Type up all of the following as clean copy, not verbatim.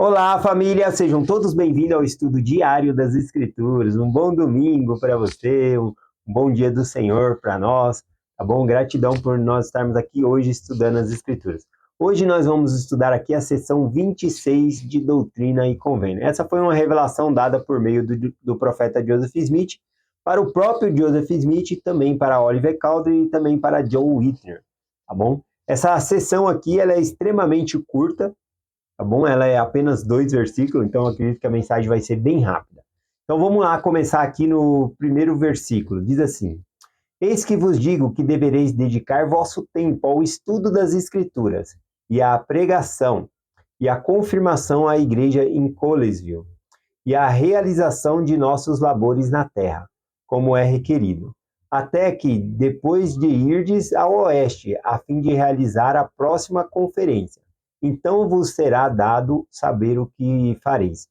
Olá, família! Sejam todos bem-vindos ao estudo diário das Escrituras. Um bom domingo para você, um bom dia do Senhor para nós, tá bom? Gratidão por nós estarmos aqui hoje estudando as Escrituras. Hoje nós vamos estudar aqui a seção 26 de Doutrina e Convênio. Essa foi uma revelação dada por meio do profeta Joseph Smith para o próprio Joseph Smith, também para Oliver Cowdery e também para John Whitner, tá bom? Essa seção aqui ela é extremamente curta, tá bom? Ela é apenas 2 versículos, então eu acredito que a mensagem vai ser bem rápida. Então vamos lá começar aqui no primeiro versículo. Diz assim: Eis que vos digo que devereis dedicar vosso tempo ao estudo das Escrituras, e à pregação, e à confirmação à igreja em Colesville, e à realização de nossos labores na terra, como é requerido, até que, depois de irdes ao oeste, a fim de realizar a próxima conferência, então vos será dado saber o que fareis.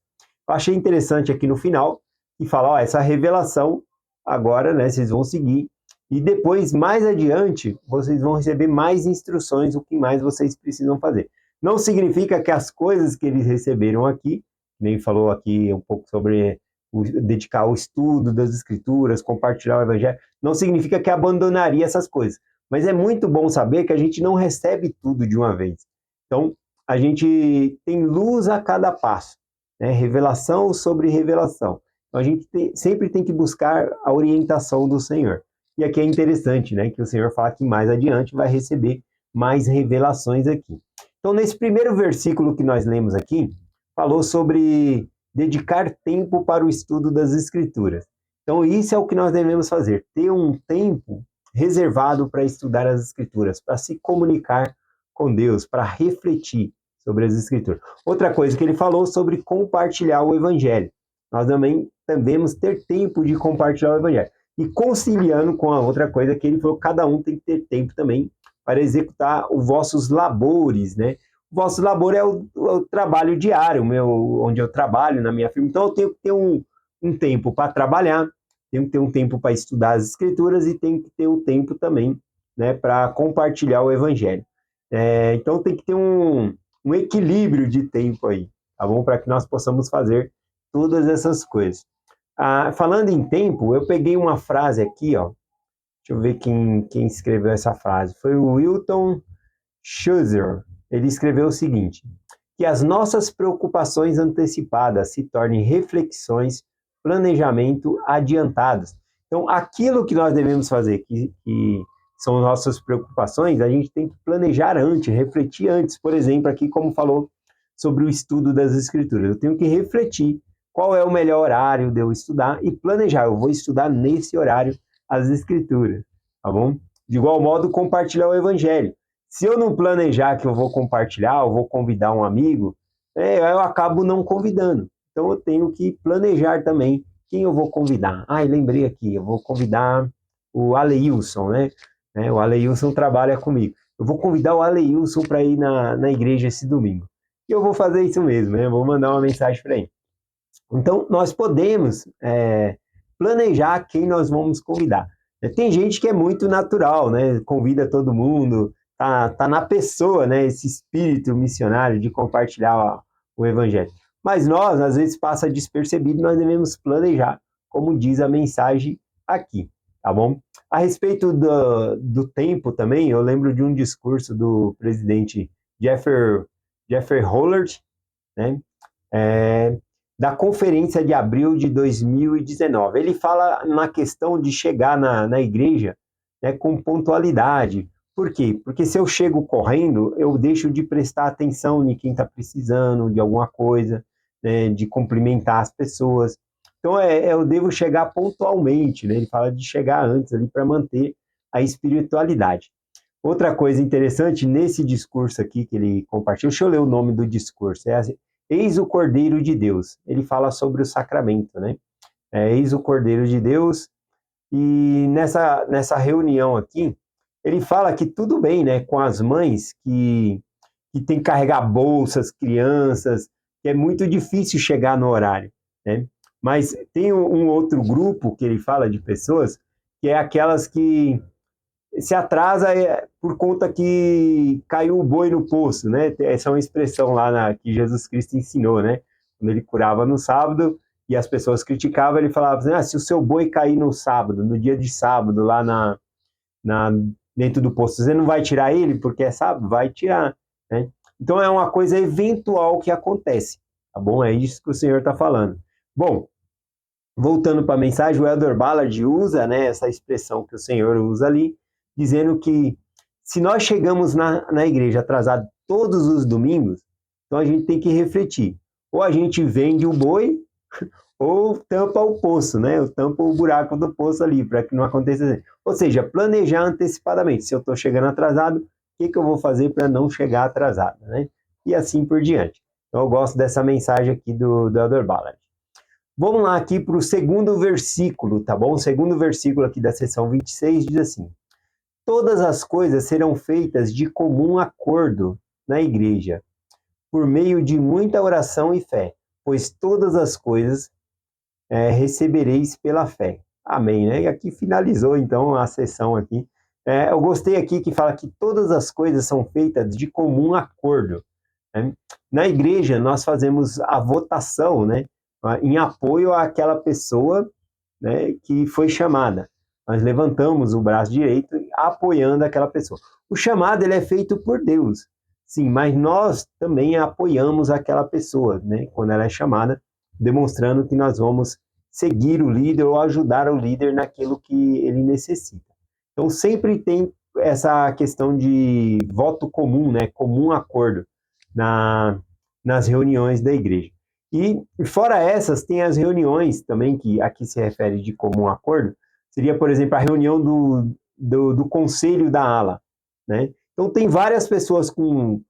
Eu achei interessante aqui no final, que fala, ó, essa revelação, agora, né, vocês vão seguir, e depois, mais adiante, vocês vão receber mais instruções, o que mais vocês precisam fazer. Não significa que as coisas que eles receberam aqui, nem falou aqui um pouco sobre dedicar ao estudo das Escrituras, compartilhar o Evangelho, não significa que abandonaria essas coisas. Mas é muito bom saber que a gente não recebe tudo de uma vez. Então, a gente tem luz a cada passo, né? Revelação sobre revelação. Então, a gente sempre tem que buscar a orientação do Senhor. E aqui é interessante, né, que o Senhor fala que mais adiante vai receber mais revelações aqui. Então, nesse primeiro versículo que nós lemos aqui, falou sobre dedicar tempo para o estudo das Escrituras. Então, isso é o que nós devemos fazer, ter um tempo reservado para estudar as Escrituras, para se comunicar com Deus, para refletir sobre as Escrituras. Outra coisa que ele falou sobre compartilhar o Evangelho. Nós também devemos ter tempo de compartilhar o Evangelho. E conciliando com a outra coisa que ele falou, cada um tem que ter tempo também para executar os vossos labores, né? O vosso labor é o trabalho diário, onde eu trabalho na minha firma. Então eu tenho que ter um tempo para trabalhar, tenho que ter um tempo para estudar as Escrituras e tenho que ter um tempo também, né, para compartilhar o Evangelho. Então tem que ter um equilíbrio de tempo aí, tá bom? Para que nós possamos fazer todas essas coisas. Falando em tempo, eu peguei uma frase aqui, ó. Deixa eu ver quem escreveu essa frase. Foi o Wilton Schuster. Ele escreveu o seguinte: que as nossas preocupações antecipadas se tornem reflexões, planejamento adiantados. Então, aquilo que nós devemos fazer, que são nossas preocupações, a gente tem que planejar antes, refletir antes. Por exemplo, aqui como falou sobre o estudo das Escrituras, eu tenho que refletir qual é o melhor horário de eu estudar e planejar. Eu vou estudar nesse horário as Escrituras, tá bom? De igual modo, compartilhar o Evangelho. Se eu não planejar que eu vou compartilhar, eu vou convidar um amigo, eu acabo não convidando. Então eu tenho que planejar também quem eu vou convidar. Lembrei aqui, eu vou convidar o Aleilson, né? O Aleilson trabalha comigo. Eu vou convidar o Aleilson para ir na igreja esse domingo. E eu vou fazer isso mesmo, né? Vou mandar uma mensagem para ele. Então, nós podemos planejar quem nós vamos convidar. Tem gente que é muito natural, né? Convida todo mundo, tá na pessoa, né? Esse espírito missionário de compartilhar o evangelho. Mas nós, às vezes, passa despercebido, nós devemos planejar, como diz a mensagem aqui, tá bom? A respeito do tempo também, eu lembro de um discurso do presidente Jeffrey Holland, né? Da conferência de abril de 2019. Ele fala na questão de chegar na igreja, né, com pontualidade. Por quê? Porque se eu chego correndo, eu deixo de prestar atenção em quem está precisando de alguma coisa, né, de cumprimentar as pessoas. Então, eu devo chegar pontualmente, né? Ele fala de chegar antes ali para manter a espiritualidade. Outra coisa interessante, nesse discurso aqui que ele compartilhou, deixa eu ler o nome do discurso, Eis o Cordeiro de Deus. Ele fala sobre o sacramento, né? Eis o Cordeiro de Deus. E nessa reunião aqui, ele fala que tudo bem, né? Com as mães que tem que carregar bolsas, crianças, que é muito difícil chegar no horário, né? Mas tem um outro grupo que ele fala de pessoas, que é aquelas que se atrasa por conta que caiu o boi no poço, né? Essa é uma expressão lá que Jesus Cristo ensinou, né? Quando ele curava no sábado e as pessoas criticavam, ele falava assim, se o seu boi cair no sábado, no dia de sábado, lá na, dentro do poço, você não vai tirar ele porque é sábado? Vai tirar, né? Então é uma coisa eventual que acontece, tá bom? É isso que o Senhor está falando. Bom, voltando para a mensagem, o Elder Ballard usa, né, essa expressão que o Senhor usa ali, dizendo que se nós chegamos na igreja atrasado todos os domingos, então a gente tem que refletir. Ou a gente vende o boi, ou tampa o poço, né? Ou tampa o buraco do poço ali, para que não aconteça. Ou seja, planejar antecipadamente. Se eu estou chegando atrasado, o que eu vou fazer para não chegar atrasado, né? E assim por diante. Então eu gosto dessa mensagem aqui do Elder Ballard. Vamos lá aqui para o segundo versículo, tá bom? O segundo versículo aqui da seção 26 diz assim: todas as coisas serão feitas de comum acordo na igreja, por meio de muita oração e fé, pois todas as coisas recebereis pela fé. Amém, né? E aqui finalizou, então, a sessão aqui. Eu gostei aqui que fala que todas as coisas são feitas de comum acordo, né? Na igreja, nós fazemos a votação, né? Em apoio àquela pessoa, né, que foi chamada. Nós levantamos o braço direito apoiando aquela pessoa. O chamado ele é feito por Deus, sim, mas nós também apoiamos aquela pessoa, né, quando ela é chamada, demonstrando que nós vamos seguir o líder ou ajudar o líder naquilo que ele necessita. Então sempre tem essa questão de voto comum, né, comum acordo nas reuniões da igreja. E fora essas, tem as reuniões também, que aqui se refere de comum acordo, seria, por exemplo, a reunião do conselho da ala, né? Então tem várias pessoas com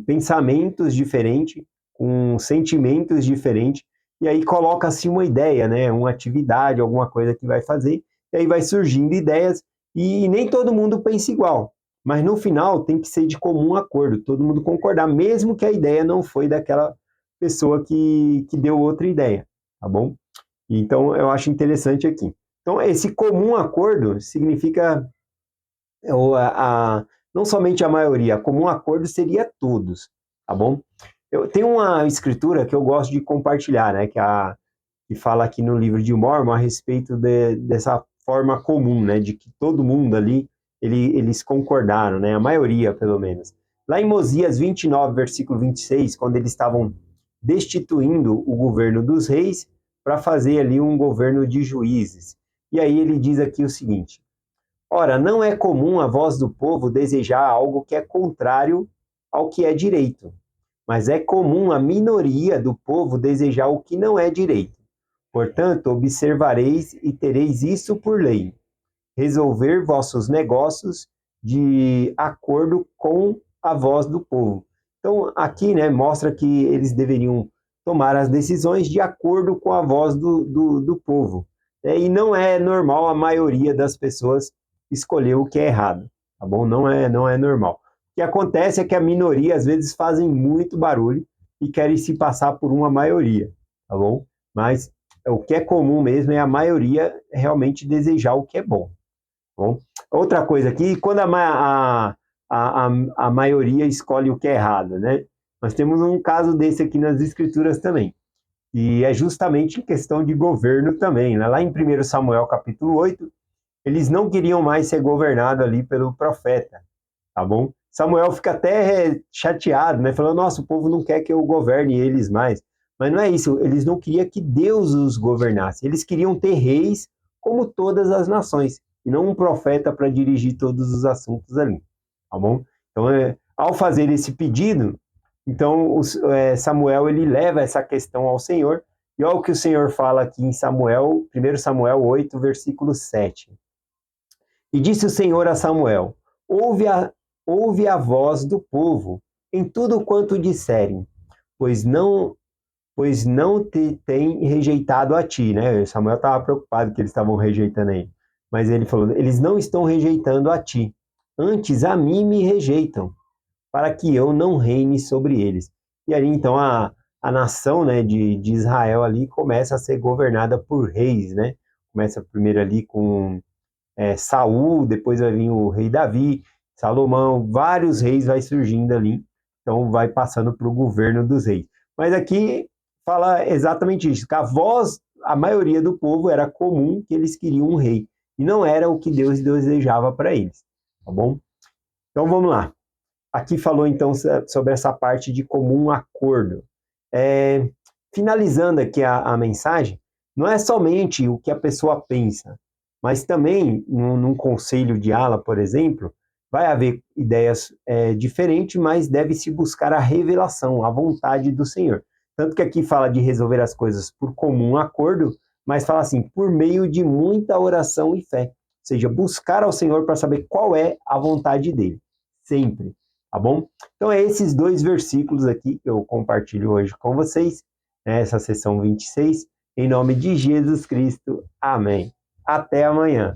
pensamentos diferentes, com sentimentos diferentes, e aí coloca-se uma ideia, né? Uma atividade, alguma coisa que vai fazer, e aí vai surgindo ideias, e nem todo mundo pensa igual. Mas no final tem que ser de comum acordo, todo mundo concordar, mesmo que a ideia não foi daquela pessoa que deu outra ideia, tá bom? Então, eu acho interessante aqui. Então, esse comum acordo significa não somente a maioria, comum acordo seria todos, tá bom? Eu tenho uma escritura que eu gosto de compartilhar, né, que fala aqui no livro de Mormon a respeito dessa forma comum, né, de que todo mundo ali, eles concordaram, né, a maioria, pelo menos. Lá em Mosias 29, versículo 26, quando eles estavam destituindo o governo dos reis para fazer ali um governo de juízes. E aí ele diz aqui o seguinte: ora, não é comum a voz do povo desejar algo que é contrário ao que é direito, mas é comum a minoria do povo desejar o que não é direito. Portanto, observareis e tereis isso por lei: resolver vossos negócios de acordo com a voz do povo. Então, aqui, né, mostra que eles deveriam tomar as decisões de acordo com a voz do povo. E não é normal a maioria das pessoas escolher o que é errado, tá bom? Não é normal. O que acontece é que a minoria, às vezes, fazem muito barulho e querem se passar por uma maioria, tá bom? Mas o que é comum mesmo é a maioria realmente desejar o que é bom. Bom, outra coisa aqui, quando a maioria escolhe o que é errado, né? Nós temos um caso desse aqui nas Escrituras também. E é justamente em questão de governo também, né? Lá em 1 Samuel capítulo 8, eles não queriam mais ser governados ali pelo profeta, tá bom? Samuel fica até chateado, né? Falando, nossa, o povo não quer que eu governe eles mais. Mas não é isso, eles não queriam que Deus os governasse. Eles queriam ter reis como todas as nações, e não um profeta para dirigir todos os assuntos ali, tá bom? Então, ao fazer esse pedido, então Samuel ele leva essa questão ao Senhor, e olha o que o Senhor fala aqui em Samuel, 1 Samuel 8, versículo 7. E disse o Senhor a Samuel: ouve a voz do povo em tudo quanto disserem, pois não te tem rejeitado a ti, né? Samuel estava preocupado que eles estavam rejeitando ele. Mas ele falou, eles não estão rejeitando a ti, antes a mim me rejeitam, para que eu não reine sobre eles. E aí, então, a nação, né, de Israel ali começa a ser governada por reis, né? Começa primeiro ali com Saul, depois vai vir o rei Davi, Salomão, vários reis vai surgindo ali, então vai passando para o governo dos reis. Mas aqui fala exatamente isso, que a maioria do povo era comum que eles queriam um rei, e não era o que Deus desejava para eles, tá bom? Então vamos lá. Aqui falou então sobre essa parte de comum acordo. Finalizando aqui a mensagem, não é somente o que a pessoa pensa, mas também num conselho de ala, por exemplo, vai haver ideias diferentes, mas deve-se buscar a revelação, a vontade do Senhor. Tanto que aqui fala de resolver as coisas por comum acordo, mas fala assim, por meio de muita oração e fé. Ou seja, buscar ao Senhor para saber qual é a vontade dele. Sempre. Tá bom? Então, é esses dois versículos aqui que eu compartilho hoje com vocês, nessa sessão 26. Em nome de Jesus Cristo. Amém. Até amanhã.